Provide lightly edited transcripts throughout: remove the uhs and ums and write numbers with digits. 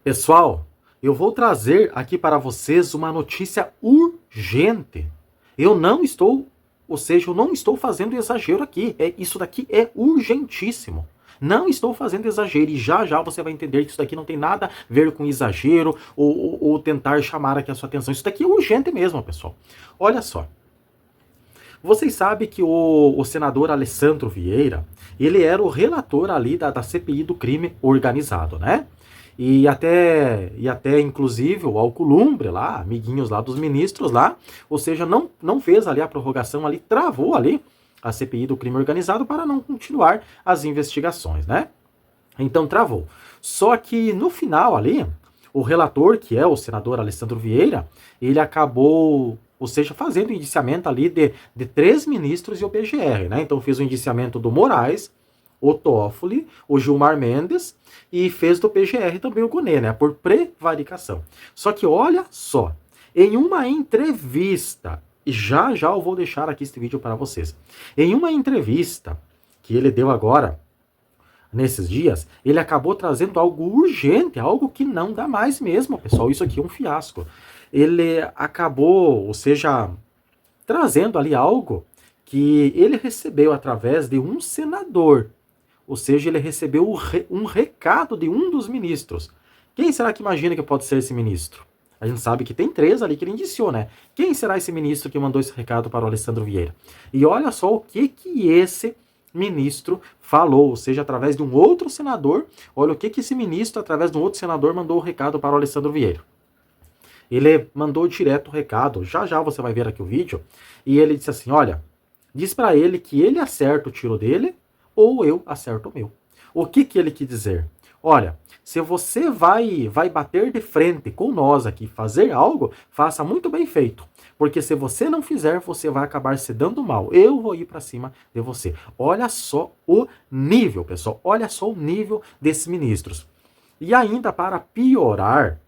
Pessoal, eu vou trazer aqui para vocês uma notícia urgente. Eu não estou, ou seja, eu não estou fazendo exagero aqui. Isso daqui é urgentíssimo. Não estou fazendo exagero e já já você vai entender que isso daqui não tem nada a ver com exagero ou tentar chamar aqui a sua atenção. Isso daqui é urgente mesmo, pessoal. Olha só. Vocês sabem que o senador Alessandro Vieira, ele era o relator ali da CPI do crime organizado, né? E até inclusive o Alcolumbre lá, amiguinhos lá dos ministros lá, ou seja, não fez ali a prorrogação ali, travou ali a CPI do crime organizado para não continuar as investigações, né? Então travou. Só que no final ali, o relator, que é o senador Alessandro Vieira, ele acabou, ou seja, fazendo o indiciamento ali de três ministros e o PGR, né? Então fez o indiciamento do Moraes, o Toffoli, o Gilmar Mendes e fez do PGR também o Gonê, né? Por prevaricação. Só que olha só, em uma entrevista, e já já eu vou deixar aqui este vídeo para vocês. Em uma entrevista que ele deu agora nesses dias, ele acabou trazendo algo urgente, algo que não dá mais mesmo, pessoal. Isso aqui é um fiasco. Ele acabou, ou seja, trazendo ali algo que ele recebeu através de um senador. Ou seja, ele recebeu um recado de um dos ministros. Quem será que imagina que pode ser esse ministro? A gente sabe que tem três ali que ele indiciou, né? Quem será esse ministro que mandou esse recado para o Alessandro Vieira? E olha só o que esse ministro falou, ou seja, através de um outro senador. Olha o que esse ministro, através de um outro senador, mandou o recado para o Alessandro Vieira. Ele mandou direto o recado, já já você vai ver aqui o vídeo, e ele disse assim, olha, diz para ele que ele acerta o tiro dele ou eu acerto o meu. O que ele quis dizer? Olha, se você vai bater de frente com nós aqui, fazer algo, faça muito bem feito. Porque se você não fizer, você vai acabar se dando mal. Eu vou ir para cima de você. Olha só o nível, pessoal. Olha só o nível desses ministros. E ainda para piorar,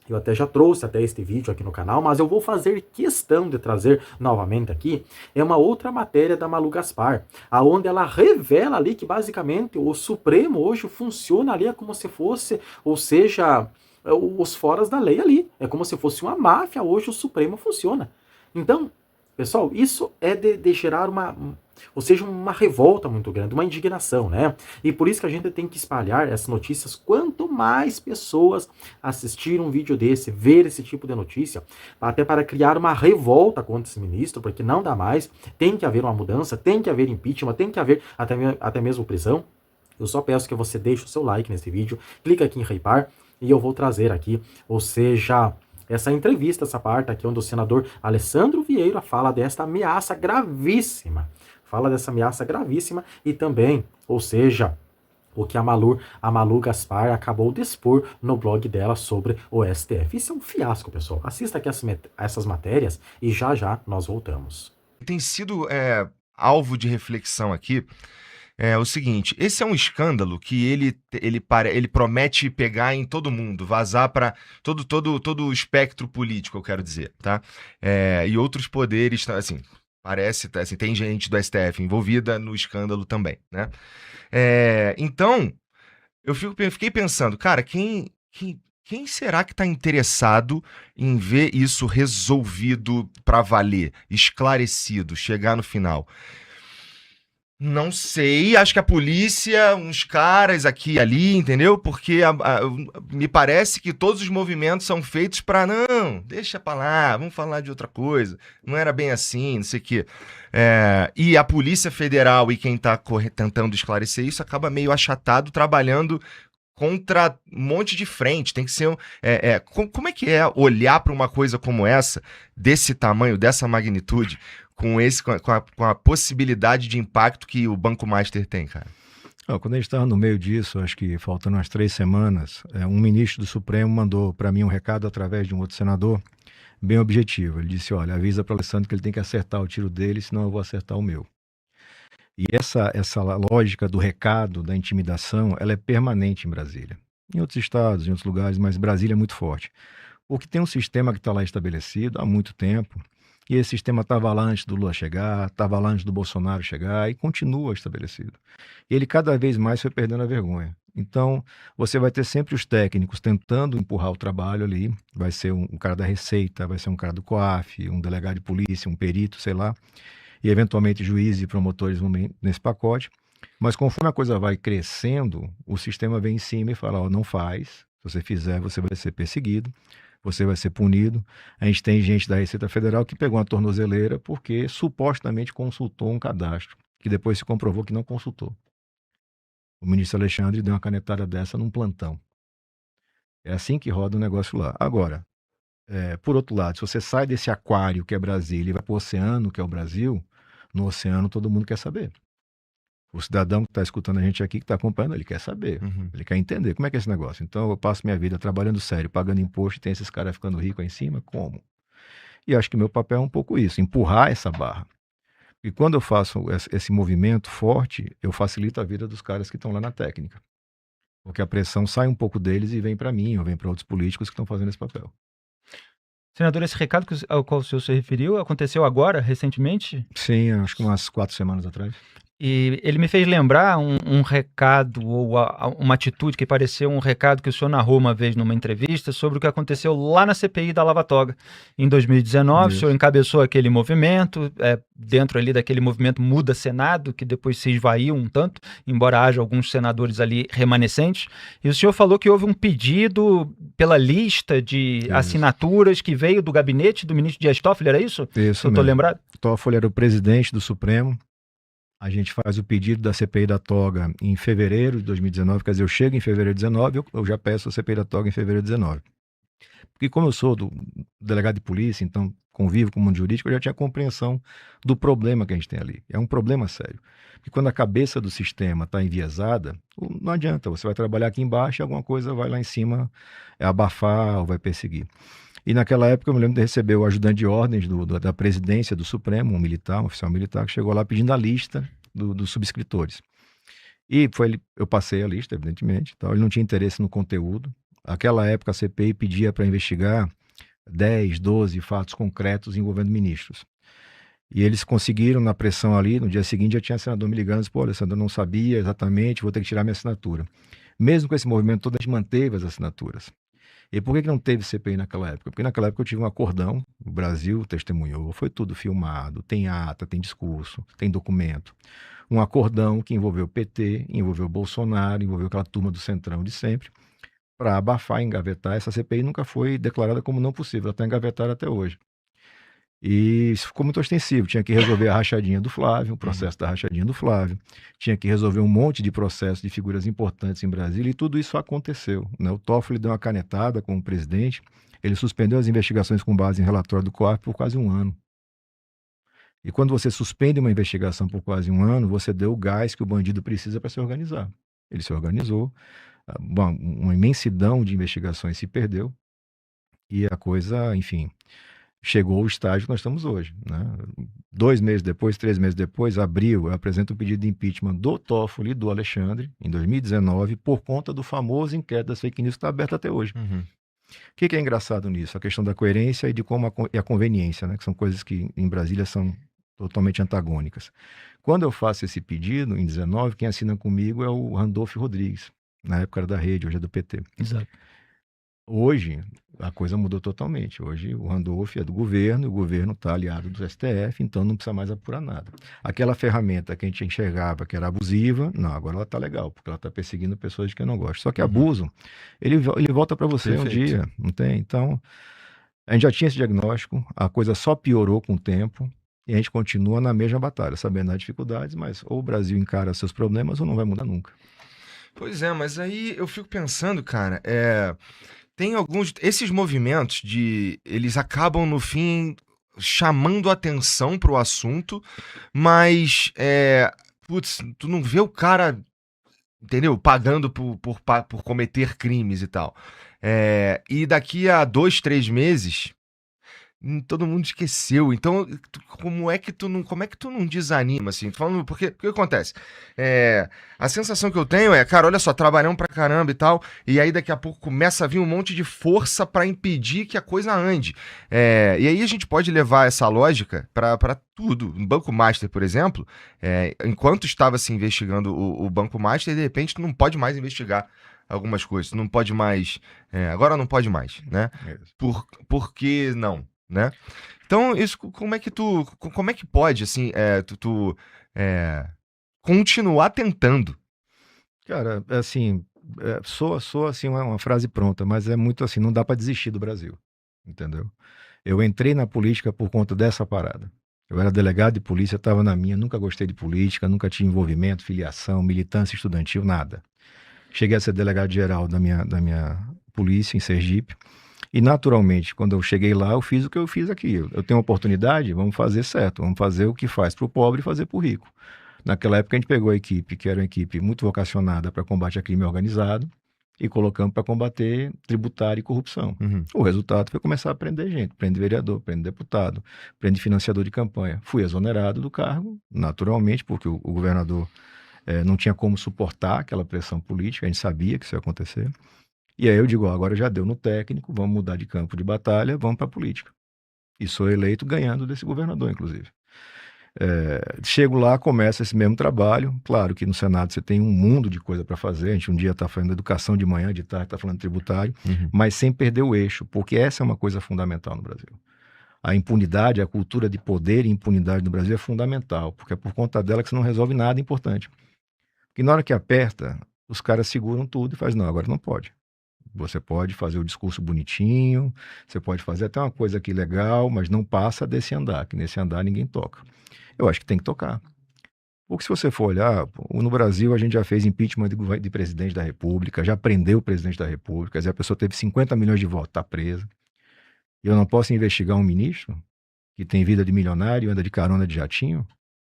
eu até já trouxe até este vídeo aqui no canal, mas eu vou fazer questão de trazer novamente aqui, é uma outra matéria da Malu Gaspar, aonde ela revela ali que basicamente o Supremo hoje funciona ali como se fosse, ou seja, os foras da lei ali. É como se fosse uma máfia, hoje o Supremo funciona. Então, pessoal, isso é de gerar ou seja, uma revolta muito grande, uma indignação, né? E por isso que a gente tem que espalhar essas notícias. Quanto mais pessoas assistir um vídeo desse, ver esse tipo de notícia, até para criar uma revolta contra esse ministro, porque não dá mais, tem que haver uma mudança, tem que haver impeachment, tem que haver até mesmo prisão. Eu só peço que você deixe o seu like nesse vídeo, clica aqui em hypar e eu vou trazer aqui, ou seja, essa entrevista, essa parte aqui onde o senador Alessandro Vieira fala desta ameaça gravíssima. Fala dessa ameaça gravíssima e também, ou seja, o que a Malu Gaspar acabou de expor no blog dela sobre o STF. Isso é um fiasco, pessoal. Assista aqui essas matérias e já já nós voltamos. Tem sido alvo de reflexão aqui o seguinte: esse é um escândalo que ele promete pegar em todo mundo, vazar para todo o espectro político, eu quero dizer, tá? E outros poderes, assim, parece, assim, tem gente do STF envolvida no escândalo também, né? Então, eu fiquei pensando, cara, quem será que está interessado em ver isso resolvido para valer, esclarecido, chegar no final? Não sei, acho que a polícia, uns caras aqui e ali, entendeu? Porque me parece que todos os movimentos são feitos para não, deixa pra lá, vamos falar de outra coisa. Não era bem assim, não sei o quê. E a Polícia Federal e quem está tentando esclarecer isso acaba meio achatado, trabalhando contra um monte de frente. Tem que ser como é que é olhar para uma coisa como essa, desse tamanho, dessa magnitude, com a possibilidade de impacto que o Banco Master tem, cara? Quando a gente estava no meio disso, acho que faltando umas 3 semanas, um ministro do Supremo mandou para mim um recado através de um outro senador, bem objetivo. Ele disse, olha, avisa para o Alessandro que ele tem que acertar o tiro dele, senão eu vou acertar o meu. E essa lógica do recado, da intimidação, ela é permanente em Brasília. Em outros estados, em outros lugares, mas Brasília é muito forte. Porque tem um sistema que está lá estabelecido há muito tempo, e esse sistema estava lá antes do Lula chegar, estava lá antes do Bolsonaro chegar, e continua estabelecido. E ele cada vez mais foi perdendo a vergonha. Então, você vai ter sempre os técnicos tentando empurrar o trabalho ali. Vai ser um cara da Receita, vai ser um cara do COAF, um delegado de polícia, um perito, sei lá. E, eventualmente, juízes e promotores vão nesse pacote. Mas, conforme a coisa vai crescendo, o sistema vem em cima e fala, ó, não faz. Se você fizer, você vai ser perseguido, você vai ser punido. A gente tem gente da Receita Federal que pegou uma tornozeleira porque supostamente consultou um cadastro, que depois se comprovou que não consultou. O ministro Alexandre deu uma canetada dessa num plantão. É assim que roda o negócio lá. Agora, por outro lado, se você sai desse aquário que é Brasília e vai para o oceano, que é o Brasil, no oceano todo mundo quer saber. O cidadão que está escutando a gente aqui, que está acompanhando, ele quer saber. Uhum. Ele quer entender como é que é esse negócio. Então, eu passo minha vida trabalhando sério, pagando imposto e tem esses caras ficando ricos aí em cima? Como? E acho que meu papel é um pouco isso, empurrar essa barra. E quando eu faço esse movimento forte, eu facilito a vida dos caras que estão lá na técnica. Porque a pressão sai um pouco deles e vem para mim, ou vem para outros políticos que estão fazendo esse papel. Senador, esse recado ao qual o senhor se referiu aconteceu agora, recentemente? Sim, acho que umas 4 semanas atrás. E ele me fez lembrar um recado ou uma atitude que pareceu um recado que o senhor narrou uma vez numa entrevista sobre o que aconteceu lá na CPI da Lava Toga. Em 2019, o senhor encabeçou aquele movimento, dentro ali daquele movimento Muda Senado, que depois se esvaiu um tanto, embora haja alguns senadores ali remanescentes. E o senhor falou que houve um pedido pela lista de assinaturas que veio do gabinete do ministro Dias Toffoli, era isso? Isso eu estou lembrado? Toffoli era o presidente do Supremo. A gente faz o pedido da CPI da Toga em fevereiro de 2019, quer dizer, eu chego em fevereiro de 2019, eu já peço a CPI da Toga em fevereiro de 2019. Porque como eu sou do delegado de polícia, então convivo com o mundo jurídico, eu já tinha compreensão do problema que a gente tem ali. É um problema sério. Porque quando a cabeça do sistema está enviesada, não adianta, você vai trabalhar aqui embaixo e alguma coisa vai lá em cima abafar ou vai perseguir. E naquela época eu me lembro de receber o ajudante de ordens da presidência do Supremo, um militar, um oficial militar, que chegou lá pedindo a lista dos subscritores. E eu passei a lista, evidentemente, então ele não tinha interesse no conteúdo. Naquela época a CPI pedia para investigar 10, 12 fatos concretos envolvendo ministros. E eles conseguiram, na pressão ali, no dia seguinte já tinha senador me ligando, disse, pô, Alessandro, eu não sabia exatamente, vou ter que tirar minha assinatura. Mesmo com esse movimento todo, a gente manteve as assinaturas. E por que não teve CPI naquela época? Porque naquela época eu tive um acordão, o Brasil testemunhou, foi tudo filmado, tem ata, tem discurso, tem documento. Um acordão que envolveu o PT, envolveu o Bolsonaro, envolveu aquela turma do Centrão de sempre, para abafar e engavetar. Essa CPI nunca foi declarada como não possível, ela está engavetada até hoje. E isso ficou muito ostensivo, tinha que resolver a rachadinha do Flávio, o processo da rachadinha do Flávio, tinha que resolver um monte de processos de figuras importantes em Brasília, e tudo isso aconteceu, né? O Toffoli deu uma canetada como presidente, ele suspendeu as investigações com base em relatório do COAF por quase um ano. E quando você suspende uma investigação por quase um ano, você deu o gás que o bandido precisa para se organizar. Ele se organizou, uma imensidão de investigações se perdeu, e a coisa, enfim, chegou ao estágio que nós estamos hoje, né? 2 meses depois, 3 meses depois, abril, eu apresento o pedido de impeachment do Toffoli e do Alexandre, em 2019, por conta do famoso inquérito das fake news que está aberto até hoje. Uhum. O que é engraçado nisso? A questão da coerência e de como a conveniência, né? Que são coisas que em Brasília são totalmente antagônicas. Quando eu faço esse pedido, em 19, quem assina comigo é o Randolfo Rodrigues, na época era da Rede, hoje é do PT. Exato. Hoje, a coisa mudou totalmente. Hoje, o Randolph é do governo, o governo está aliado do STF, então não precisa mais apurar nada. Aquela ferramenta que a gente enxergava que era abusiva, não, agora ela está legal, porque ela está perseguindo pessoas de quem não gosta. Só que abuso, ele volta para você um dia, não tem? Então, a gente já tinha esse diagnóstico, a coisa só piorou com o tempo, e a gente continua na mesma batalha, sabendo das dificuldades, mas ou o Brasil encara seus problemas ou não vai mudar nunca. Pois é, mas aí eu fico pensando, cara, tem esses movimentos eles acabam no fim chamando atenção pro assunto, mas putz, tu não vê o cara, entendeu? Pagando por cometer crimes e tal. E daqui a 2, 3 meses todo mundo esqueceu. Então, como é que tu não desanima, assim? Tô falando, porque o que acontece? A sensação que eu tenho é, cara, olha só, trabalhamos pra caramba e tal, e aí daqui a pouco começa a vir um monte de força pra impedir que a coisa ande. E aí a gente pode levar essa lógica pra tudo. No Banco Master, por exemplo, enquanto estava se investigando o Banco Master, de repente tu não pode mais investigar algumas coisas, tu não pode mais, agora não pode mais, né? Por que não? Né? Então, isso, como é que pode, assim, continuar tentando? Cara, assim, soa assim uma frase pronta, mas é muito assim, não dá para desistir do Brasil, entendeu? Eu entrei na política por conta dessa parada. Eu era delegado de polícia, estava na minha, nunca gostei de política, nunca tinha envolvimento, filiação, militância estudantil, nada. Cheguei a ser delegado-geral da minha polícia em Sergipe. E, naturalmente, quando eu cheguei lá, eu fiz o que eu fiz aqui. Eu tenho uma oportunidade, vamos fazer certo. Vamos fazer o que faz para o pobre e fazer para o rico. Naquela época, a gente pegou a equipe, que era uma equipe muito vocacionada para combate a crime organizado, e colocamos para combater tributário e corrupção. Uhum. O resultado foi começar a prender gente. Prende vereador, prende deputado, prende financiador de campanha. Fui exonerado do cargo, naturalmente, porque o governador não tinha como suportar aquela pressão política. A gente sabia que isso ia acontecer. E aí eu digo, agora já deu no técnico, vamos mudar de campo de batalha, vamos para a política. E sou eleito ganhando desse governador, inclusive. Chego lá, começa esse mesmo trabalho. Claro que no Senado você tem um mundo de coisa para fazer. A gente um dia está falando de educação de manhã, de tarde está falando de tributário, mas sem perder o eixo, porque essa é uma coisa fundamental no Brasil. A impunidade, a cultura de poder e impunidade no Brasil é fundamental, porque é por conta dela que você não resolve nada importante. Porque na hora que aperta, os caras seguram tudo e fazem, não, agora não pode. Você pode fazer o discurso bonitinho, você pode fazer até uma coisa aqui legal, mas não passa desse andar, que nesse andar ninguém toca. Eu acho que tem que tocar. Porque se você for olhar, no Brasil a gente já fez impeachment de presidente da República, já prendeu o presidente da República, quer dizer, a pessoa teve 50 milhões de votos, está presa. E eu não posso investigar um ministro que tem vida de milionário, anda de carona de jatinho?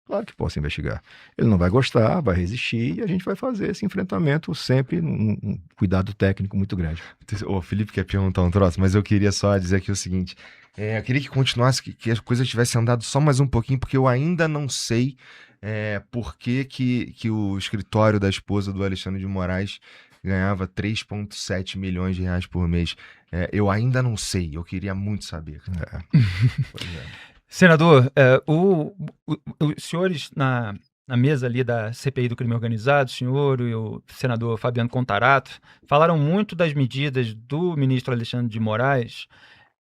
Claro que posso investigar. Ele não vai gostar, vai resistir e a gente vai fazer esse enfrentamento sempre um cuidado técnico muito grande. O Felipe quer perguntar um troço, mas eu queria só dizer aqui o seguinte. Eu queria que continuasse, que as coisas tivessem andado só mais um pouquinho, porque eu ainda não sei por que o escritório da esposa do Alexandre de Moraes ganhava 3,7 milhões de reais por mês. Eu ainda não sei, eu queria muito saber. Pois é. Senador, os senhores na mesa ali da CPI do crime organizado, o senhor e o senador Fabiano Contarato, falaram muito das medidas do ministro Alexandre de Moraes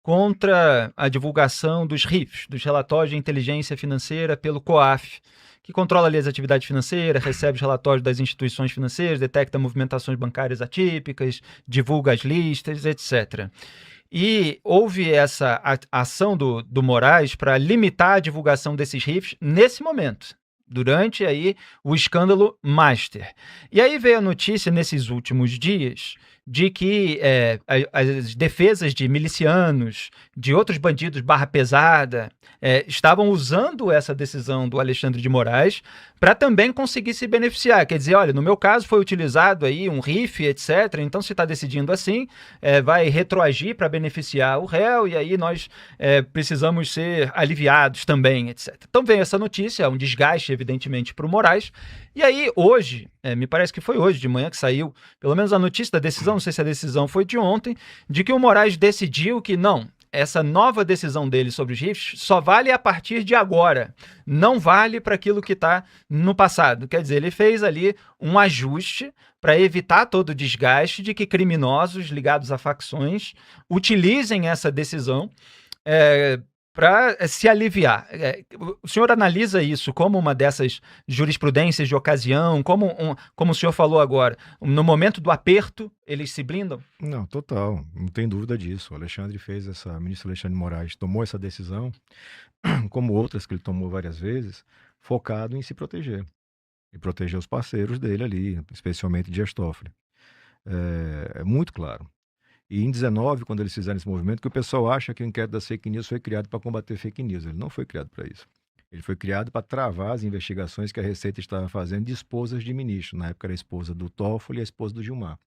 contra a divulgação dos RIFs, dos relatórios de inteligência financeira pelo COAF, que controla ali as atividades financeiras, recebe os relatórios das instituições financeiras, detecta movimentações bancárias atípicas, divulga as listas, etc. E houve essa ação do Moraes para limitar a divulgação desses RIFs nesse momento, durante aí o escândalo Master. E aí veio a notícia nesses últimos dias de que as defesas de milicianos, de outros bandidos barra pesada, estavam usando essa decisão do Alexandre de Moraes para também conseguir se beneficiar. Quer dizer, olha, no meu caso foi utilizado aí um RIF, etc. Então, se está decidindo assim, vai retroagir para beneficiar o réu e aí nós precisamos ser aliviados também, etc. Então, veio essa notícia, um desgaste, evidentemente, para o Moraes. E aí, hoje, me parece que foi hoje de manhã que saiu, pelo menos a notícia da decisão, não sei se a decisão foi de ontem, de que o Moraes decidiu que não, essa nova decisão dele sobre os RIFs só vale a partir de agora, não vale para aquilo que está no passado. Quer dizer, ele fez ali um ajuste para evitar todo o desgaste de que criminosos ligados a facções utilizem essa decisão para se aliviar. O senhor analisa isso como uma dessas jurisprudências de ocasião, como o senhor falou agora, no momento do aperto, eles se blindam? Não, total, não tem dúvida disso. O ministro Alexandre de Moraes tomou essa decisão, como outras que ele tomou várias vezes, focado em se proteger. E proteger os parceiros dele ali, especialmente Dias Toffoli. É muito claro. E em 19, quando eles fizeram esse movimento, que o pessoal acha que o inquérito das fake news foi criado para combater fake news. Ele não foi criado para isso. Ele foi criado para travar as investigações que a Receita estava fazendo de esposas de ministros. Na época era a esposa do Toffoli e a esposa do Gilmar.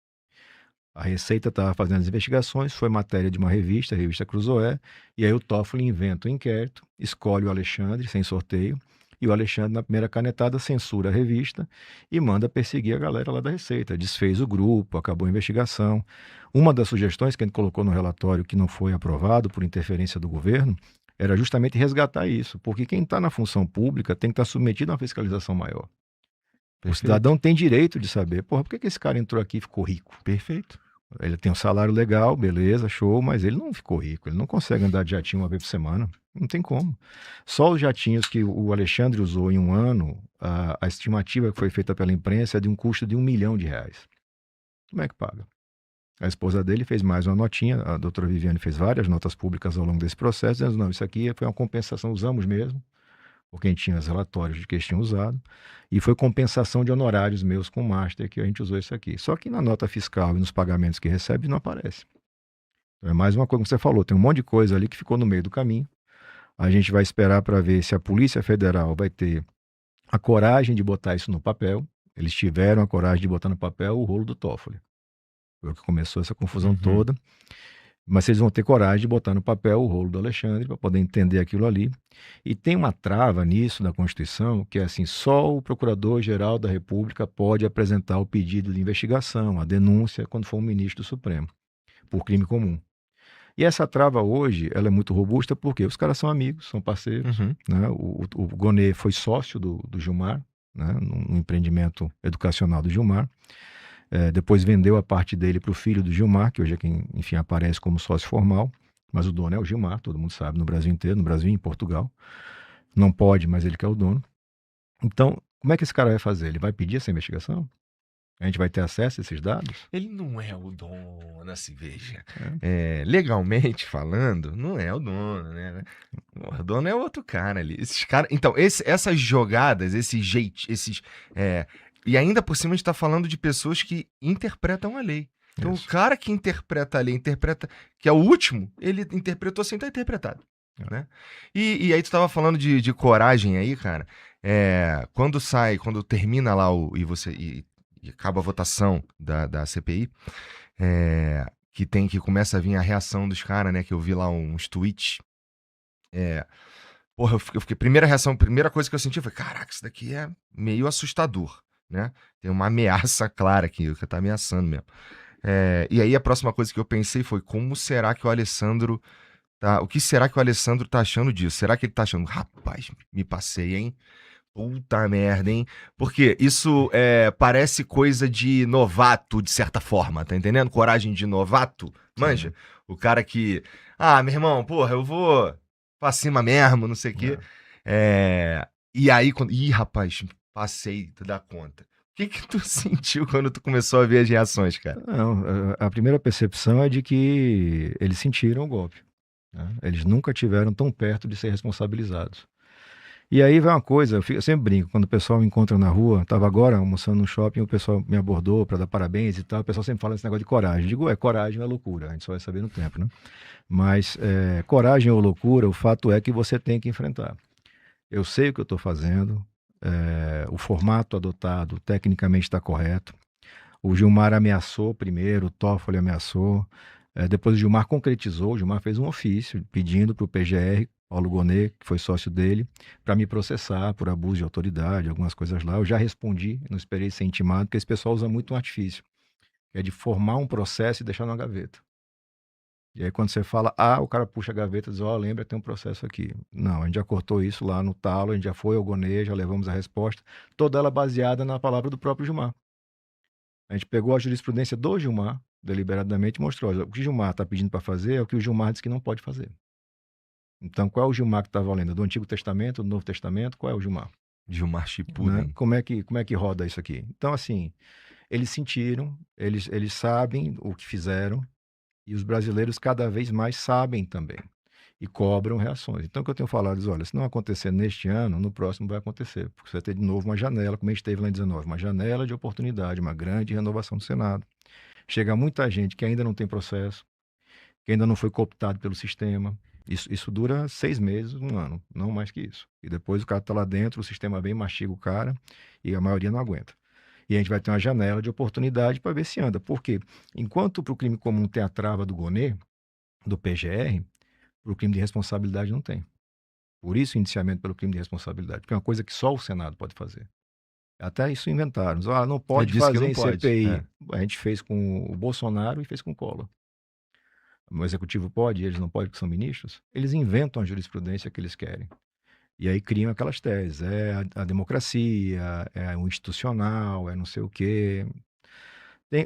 A Receita estava fazendo as investigações, foi matéria de uma revista, a revista Cruzoé, e aí o Toffoli inventa o inquérito, escolhe o Alexandre, sem sorteio, e o Alexandre, na primeira canetada, censura a revista e manda perseguir a galera lá da Receita. Desfez o grupo, acabou a investigação. Uma das sugestões que a gente colocou no relatório, que não foi aprovado por interferência do governo, era justamente resgatar isso, porque quem está na função pública tem que estar submetido a uma fiscalização maior. O cidadão tem direito de saber, porra, por que esse cara entrou aqui e ficou rico? Perfeito. Ele tem um salário legal, beleza, show, mas ele não ficou rico, ele não consegue andar de jatinho uma vez por semana, não tem como. Só os jatinhos que o Alexandre usou em um ano, a estimativa que foi feita pela imprensa é de um custo de R$1 milhão. Como é que paga? A esposa dele fez mais uma notinha, a doutora Viviane fez várias notas públicas ao longo desse processo, dizendo, não, isso aqui foi uma compensação, usamos mesmo, porque a gente tinha os relatórios de que eles tinham usado, e foi compensação de honorários meus com o Master que a gente usou isso aqui. Só que na nota fiscal e nos pagamentos que recebe não aparece. Então é mais uma coisa que você falou, tem um monte de coisa ali que ficou no meio do caminho. A gente vai esperar para ver se a Polícia Federal vai ter a coragem de botar isso no papel. Eles tiveram a coragem de botar no papel o rolo do Toffoli. Foi o que começou essa confusão toda. Mas eles vão ter coragem de botar no papel o rolo do Alexandre para poder entender aquilo ali. E tem uma trava nisso da Constituição, que é assim, só o Procurador-Geral da República pode apresentar o pedido de investigação, a denúncia, quando for um ministro do Supremo, por crime comum. E essa trava hoje, ela é muito robusta porque os caras são amigos, são parceiros. Né? O Gonê foi sócio do Gilmar, né? No empreendimento educacional do Gilmar. Depois vendeu a parte dele para o filho do Gilmar, que hoje é quem, enfim, aparece como sócio formal, mas o dono é o Gilmar, todo mundo sabe, no Brasil inteiro, no Brasil e em Portugal. Não pode, mas ele que é o dono. Então, como é que esse cara vai fazer? Ele vai pedir essa investigação? A gente vai ter acesso a esses dados? Ele não é o dono, assim, veja. Legalmente falando, não é o dono, né? O dono é outro cara ali. Esses caras. Então, essas jogadas, e ainda por cima a gente tá falando de pessoas que interpretam a lei. Então, Isso. o cara que interpreta a lei, que é o último, ele interpretou sem estar interpretado. Né? E aí tu tava falando de coragem aí, cara. Quando termina lá e acaba a votação da CPI, que começa a vir a reação dos caras, né? Que eu vi lá uns tweets. Porra, eu fiquei. Primeira coisa que eu senti foi: caraca, isso daqui é meio assustador, né? Tem uma ameaça clara aqui, que tá ameaçando mesmo. E aí a próxima coisa que eu pensei foi: como será que o Alessandro tá. O que será que o Alessandro tá achando disso? Será que ele tá achando, rapaz, me passei, hein? Puta merda, hein? Porque isso parece coisa de novato, de certa forma, tá entendendo? Coragem de novato, manja? O cara que, meu irmão, porra, eu vou pra cima mesmo, não sei o quê. E aí, rapaz, passei, tu dá conta. O que tu sentiu quando tu começou a ver as reações, cara? Não, a primeira percepção é de que eles sentiram o golpe. Né? Eles nunca tiveram tão perto de ser responsabilizados. E aí vai uma coisa, eu sempre brinco, quando o pessoal me encontra na rua, estava agora almoçando no shopping, o pessoal me abordou para dar parabéns e tal, o pessoal sempre fala esse negócio de coragem. Eu digo, coragem é loucura, a gente só vai saber no tempo, né? Mas coragem ou loucura, o fato é que você tem que enfrentar. Eu sei o que eu estou fazendo, o formato adotado tecnicamente está correto. O Gilmar ameaçou primeiro, o Toffoli ameaçou, depois o Gilmar concretizou, o Gilmar fez um ofício pedindo para o PGR, Paulo Gonet, que foi sócio dele, para me processar por abuso de autoridade, algumas coisas lá. Eu já respondi, não esperei ser intimado, porque esse pessoal usa muito um artifício, que é de formar um processo e deixar na gaveta. E aí quando você fala, o cara puxa a gaveta e diz, lembra, tem um processo aqui. Não, a gente já cortou isso lá no talo, a gente já foi ao Gonet, já levamos a resposta, toda ela baseada na palavra do próprio Gilmar. A gente pegou a jurisprudência do Gilmar, deliberadamente, e mostrou, olha, o que o Gilmar está pedindo para fazer é o que o Gilmar disse que não pode fazer. Então, qual é o Gilmar que está valendo? Do Antigo Testamento, do Novo Testamento? Qual é o Gilmar? Gilmar Chipuden. Né? Como é que roda isso aqui? Então, assim, eles sentiram, eles sabem o que fizeram, e os brasileiros cada vez mais sabem também, e cobram reações. Então, o que eu tenho falado é, olha, se não acontecer neste ano, no próximo vai acontecer, porque você vai ter de novo uma janela, como a gente teve lá em 19, uma janela de oportunidade, uma grande renovação do Senado. Chega muita gente que ainda não tem processo, que ainda não foi cooptado pelo sistema. Isso dura 6 meses, 1 ano, não mais que isso. E depois o cara está lá dentro, o sistema bem mastiga o cara e a maioria não aguenta. E a gente vai ter uma janela de oportunidade para ver se anda. Por quê? Enquanto para o crime comum tem a trava do Gonê, do PGR, para o crime de responsabilidade não tem. Por isso, indiciamento pelo crime de responsabilidade, porque é uma coisa que só o Senado pode fazer. Até isso inventaram. Não pode disse que fazer não em pode. CPI. A gente fez com o Bolsonaro e fez com o Collor. O Executivo pode, eles não podem, porque são ministros. Eles inventam a jurisprudência que eles querem. E aí criam aquelas teses. É a democracia, é o institucional, é não sei o quê.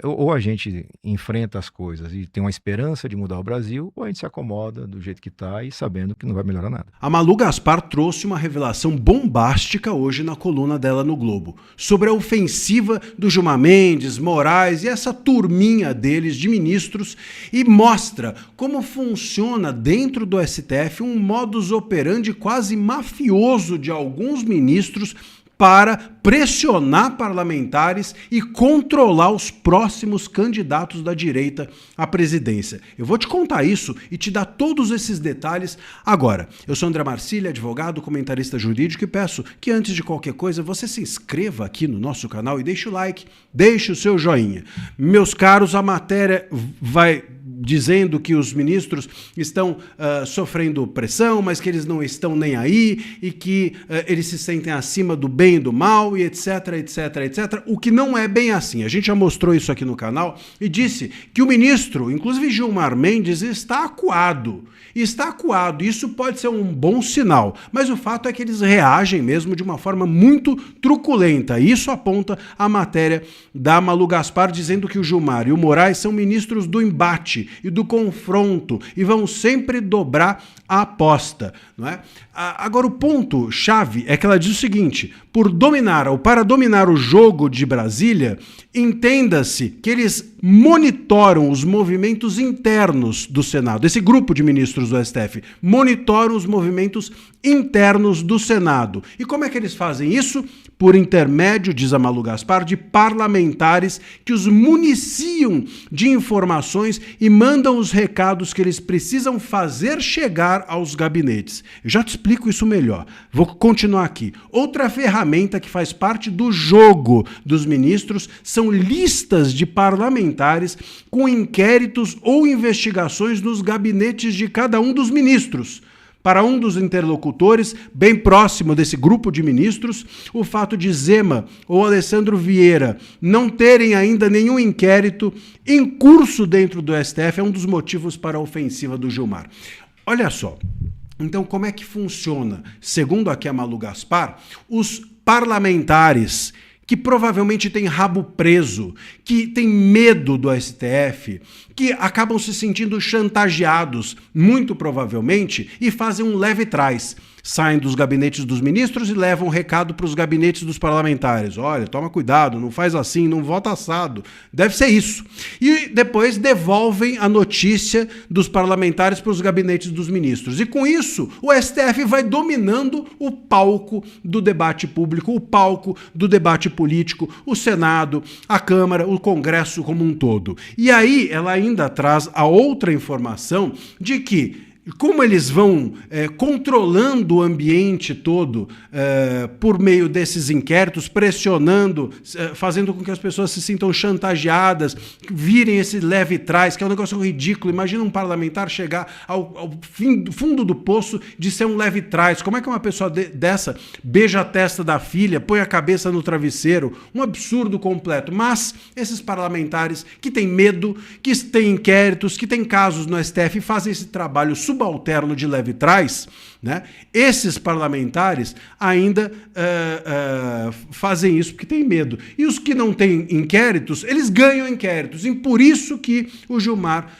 Ou a gente enfrenta as coisas e tem uma esperança de mudar o Brasil, ou a gente se acomoda do jeito que está e sabendo que não vai melhorar nada. A Malu Gaspar trouxe uma revelação bombástica hoje na coluna dela no Globo, sobre a ofensiva do Gilmar Mendes, Moraes e essa turminha deles de ministros, e mostra como funciona dentro do STF um modus operandi quase mafioso de alguns ministros para pressionar parlamentares e controlar os próximos candidatos da direita à presidência. Eu vou te contar isso e te dar todos esses detalhes agora. Eu sou André Marcília, advogado, comentarista jurídico, e peço que antes de qualquer coisa você se inscreva aqui no nosso canal e deixe o like, deixe o seu joinha. Meus caros, a matéria vai dizendo que os ministros estão sofrendo pressão, mas que eles não estão nem aí e que eles se sentem acima do bem e do mal e etc, etc, etc. O que não é bem assim. A gente já mostrou isso aqui no canal e disse que o ministro, inclusive Gilmar Mendes, está acuado. Está acuado. Isso pode ser um bom sinal, mas o fato é que eles reagem mesmo de uma forma muito truculenta. Isso aponta a matéria da Malu Gaspar, dizendo que o Gilmar e o Moraes são ministros do embate e do confronto e vão sempre dobrar a aposta, não é? Agora, o ponto-chave é que ela diz o seguinte: para dominar o jogo de Brasília, entenda-se que eles monitoram os movimentos internos do Senado. Esse grupo de ministros do STF monitoram os movimentos internos do Senado. E como é que eles fazem isso? Por intermédio, diz a Malu Gaspar, de parlamentares que os municiam de informações e mandam os recados que eles precisam fazer chegar aos gabinetes. Eu já te explico isso melhor. Vou continuar aqui. Outra ferramenta que faz parte do jogo dos ministros são listas de parlamentares com inquéritos ou investigações nos gabinetes de cada um dos ministros. Para um dos interlocutores, bem próximo desse grupo de ministros, o fato de Zema ou Alessandro Vieira não terem ainda nenhum inquérito em curso dentro do STF é um dos motivos para a ofensiva do Gilmar. Olha só, então como é que funciona? Segundo aqui a Malu Gaspar, os parlamentares que provavelmente têm rabo preso, que têm medo do STF, que acabam se sentindo chantageados, muito provavelmente, e fazem um leve trás. Saem dos gabinetes dos ministros e levam um recado para os gabinetes dos parlamentares. Olha, toma cuidado, não faz assim, não vota assado. Deve ser isso. E depois devolvem a notícia dos parlamentares para os gabinetes dos ministros. E com isso, o STF vai dominando o palco do debate público, o palco do debate político, o Senado, a Câmara, o Congresso como um todo. E aí ela ainda traz a outra informação de que, como eles vão controlando o ambiente todo por meio desses inquéritos, pressionando, fazendo com que as pessoas se sintam chantageadas, virem esse leve trás, que é um negócio ridículo. Imagina um parlamentar chegar ao fundo do poço de ser um leve trás. Como é que uma pessoa dessa beija a testa da filha, põe a cabeça no travesseiro? Um absurdo completo. Mas esses parlamentares que têm medo, que têm inquéritos, que têm casos no STF e fazem esse trabalho subalterno de leve trás, né? Esses parlamentares ainda fazem isso porque têm medo. E os que não têm inquéritos, eles ganham inquéritos. E por isso que o Gilmar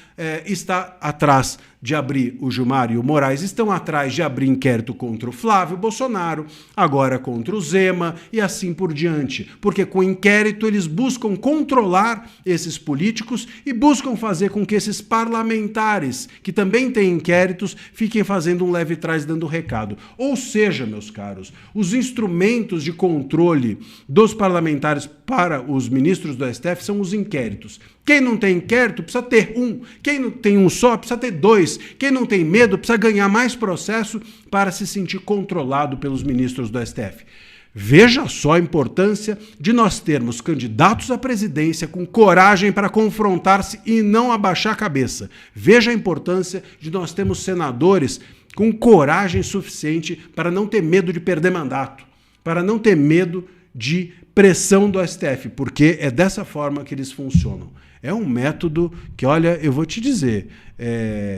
está atrás de abrir, o Gilmar e o Moraes estão atrás de abrir inquérito contra o Flávio Bolsonaro, agora contra o Zema e assim por diante. Porque com inquérito eles buscam controlar esses políticos e buscam fazer com que esses parlamentares, que também têm inquéritos, fiquem fazendo um leve trás dando recado. Ou seja, meus caros, os instrumentos de controle dos parlamentares para os ministros do STF são os inquéritos. Quem não tem inquérito precisa ter um. Quem não tem um só precisa ter dois. Quem não tem medo precisa ganhar mais processo para se sentir controlado pelos ministros do STF. Veja só a importância de nós termos candidatos à presidência com coragem para confrontar-se e não abaixar a cabeça. Veja a importância de nós termos senadores com coragem suficiente para não ter medo de perder mandato, para não ter medo de pressão do STF, porque é dessa forma que eles funcionam. É um método que, olha, eu vou te dizer,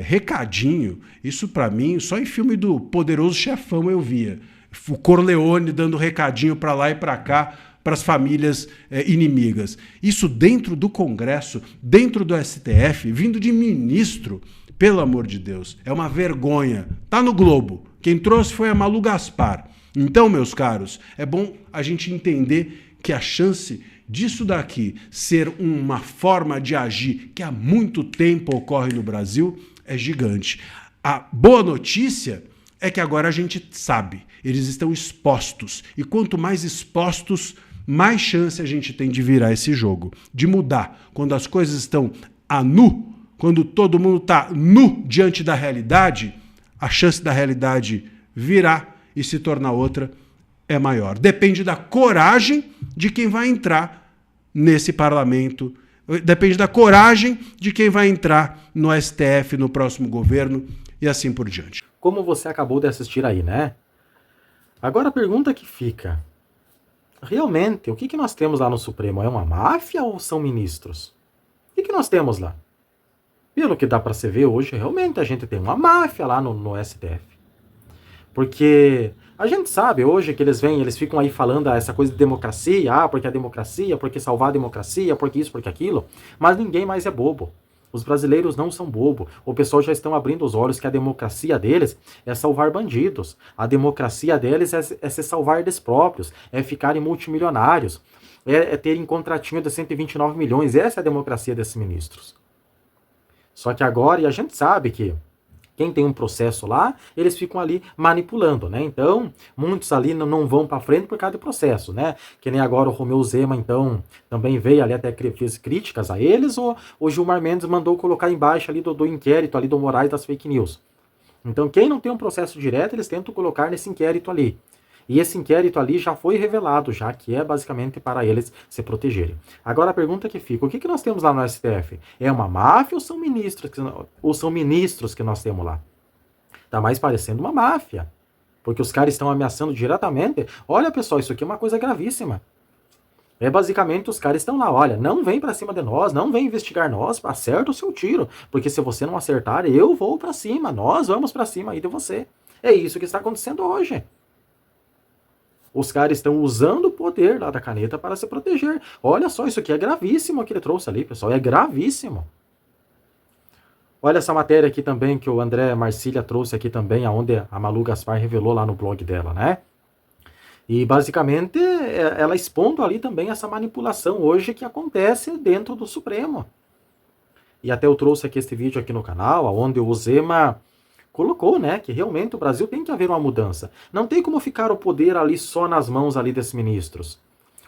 recadinho, isso para mim, só em filme do Poderoso Chefão eu via. O Corleone dando recadinho para lá e para cá, para as famílias inimigas. Isso dentro do Congresso, dentro do STF, vindo de ministro, pelo amor de Deus, é uma vergonha. Tá no Globo. Quem trouxe foi a Malu Gaspar. Então, meus caros, é bom a gente entender que a chance disso daqui ser uma forma de agir que há muito tempo ocorre no Brasil é gigante. A boa notícia é que agora a gente sabe, eles estão expostos. E quanto mais expostos, mais chance a gente tem de virar esse jogo, de mudar. Quando as coisas estão a nu, quando todo mundo está nu diante da realidade, a chance da realidade virar e se tornar outra é maior. Depende da coragem de quem vai entrar nesse parlamento, depende da coragem de quem vai entrar no STF, no próximo governo e assim por diante. Como você acabou de assistir aí, né? Agora a pergunta que fica, realmente, o que nós temos lá no Supremo? É uma máfia ou são ministros? O que nós temos lá? Pelo que dá para se ver hoje, realmente a gente tem uma máfia lá no STF. Porque a gente sabe hoje que eles ficam aí falando essa coisa de democracia, porque a democracia, porque salvar a democracia, porque isso, porque aquilo, mas ninguém mais é bobo. Os brasileiros não são bobo. O pessoal já estão abrindo os olhos que a democracia deles é salvar bandidos. A democracia deles é se salvar eles próprios, é ficarem multimilionários, é terem contratinho de 129 milhões. Essa é a democracia desses ministros. Só que agora, e a gente sabe que quem tem um processo lá, eles ficam ali manipulando, né? Então, muitos ali não vão para frente por causa do processo, né? Que nem agora o Romeu Zema, então, também veio ali até fez críticas a eles, ou o Gilmar Mendes mandou colocar embaixo ali do inquérito ali do Moraes das fake news. Então, quem não tem um processo direto, eles tentam colocar nesse inquérito ali. E esse inquérito ali já foi revelado, já que é basicamente para eles se protegerem. Agora a pergunta que fica, o que nós temos lá no STF? É uma máfia ou são ministros que nós temos lá? Tá mais parecendo uma máfia. Porque os caras estão ameaçando diretamente. Olha, pessoal, isso aqui é uma coisa gravíssima. É basicamente os caras estão lá, olha, não vem para cima de nós, não vem investigar nós, acerta o seu tiro. Porque se você não acertar, eu vou para cima, nós vamos para cima aí de você. É isso que está acontecendo hoje. Os caras estão usando o poder lá da caneta para se proteger. Olha só, isso aqui é gravíssimo que ele trouxe ali, pessoal. É gravíssimo. Olha essa matéria aqui também que o André Marcília trouxe aqui também, onde a Malu Gaspar revelou lá no blog dela, né? E basicamente ela expondo ali também essa manipulação hoje que acontece dentro do Supremo. E até eu trouxe aqui este vídeo aqui no canal, onde o Zema colocou, né, que realmente o Brasil tem que haver uma mudança. Não tem como ficar o poder ali só nas mãos ali desses ministros.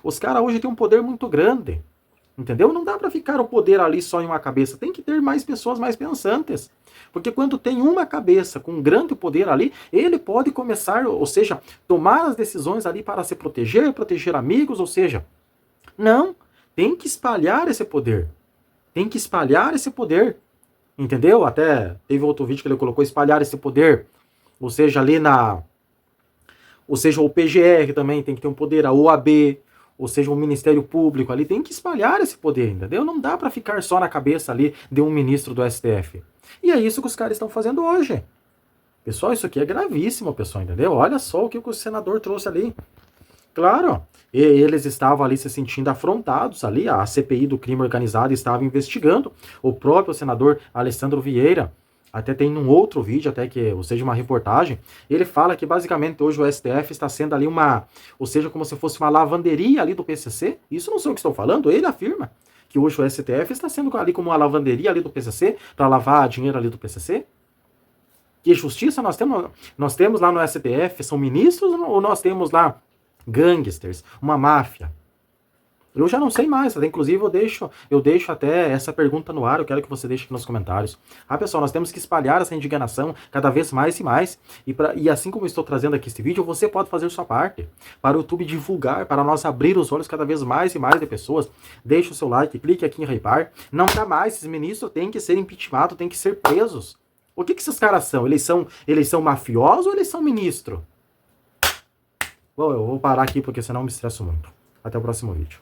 Os caras hoje têm um poder muito grande, entendeu? Não dá para ficar o poder ali só em uma cabeça. Tem que ter mais pessoas mais pensantes. Porque quando tem uma cabeça com um grande poder ali, ele pode começar, ou seja, tomar as decisões ali para se proteger, proteger amigos, ou seja, não, tem que espalhar esse poder. Tem que espalhar esse poder. Entendeu? Até teve outro vídeo que ele colocou espalhar esse poder. Ou seja, ali ou seja, o PGR também tem que ter um poder, a OAB, ou seja, o Ministério Público ali tem que espalhar esse poder, entendeu? Não dá para ficar só na cabeça ali de um ministro do STF. E é isso que os caras estão fazendo hoje. Pessoal, isso aqui é gravíssimo, pessoal, entendeu? Olha só o que o senador trouxe ali. Claro, eles estavam ali se sentindo afrontados ali, a CPI do crime organizado estava investigando, o próprio senador Alessandro Vieira, até tem um outro vídeo, até que, ou seja, uma reportagem, ele fala que basicamente hoje o STF está sendo ali ou seja, como se fosse uma lavanderia ali do PCC, isso não sou eu que estou falando, ele afirma que hoje o STF está sendo ali como uma lavanderia ali do PCC, para lavar dinheiro ali do PCC. Que justiça nós temos lá no STF, são ministros ou nós temos lá gangsters, uma máfia? Eu já não sei mais, até, inclusive eu deixo até essa pergunta no ar, eu quero que você deixe aqui nos comentários. Pessoal, nós temos que espalhar essa indignação cada vez mais e mais, e assim como eu estou trazendo aqui este vídeo, você pode fazer sua parte, para o YouTube divulgar, para nós abrir os olhos cada vez mais e mais de pessoas. Deixe o seu like, clique aqui em hypar, não dá mais, esses ministros têm que ser impeachmentados, têm que ser presos. O que esses caras são? Eles são mafiosos ou eles são ministro? Bom, eu vou parar aqui porque senão eu me estresso muito. Até o próximo vídeo.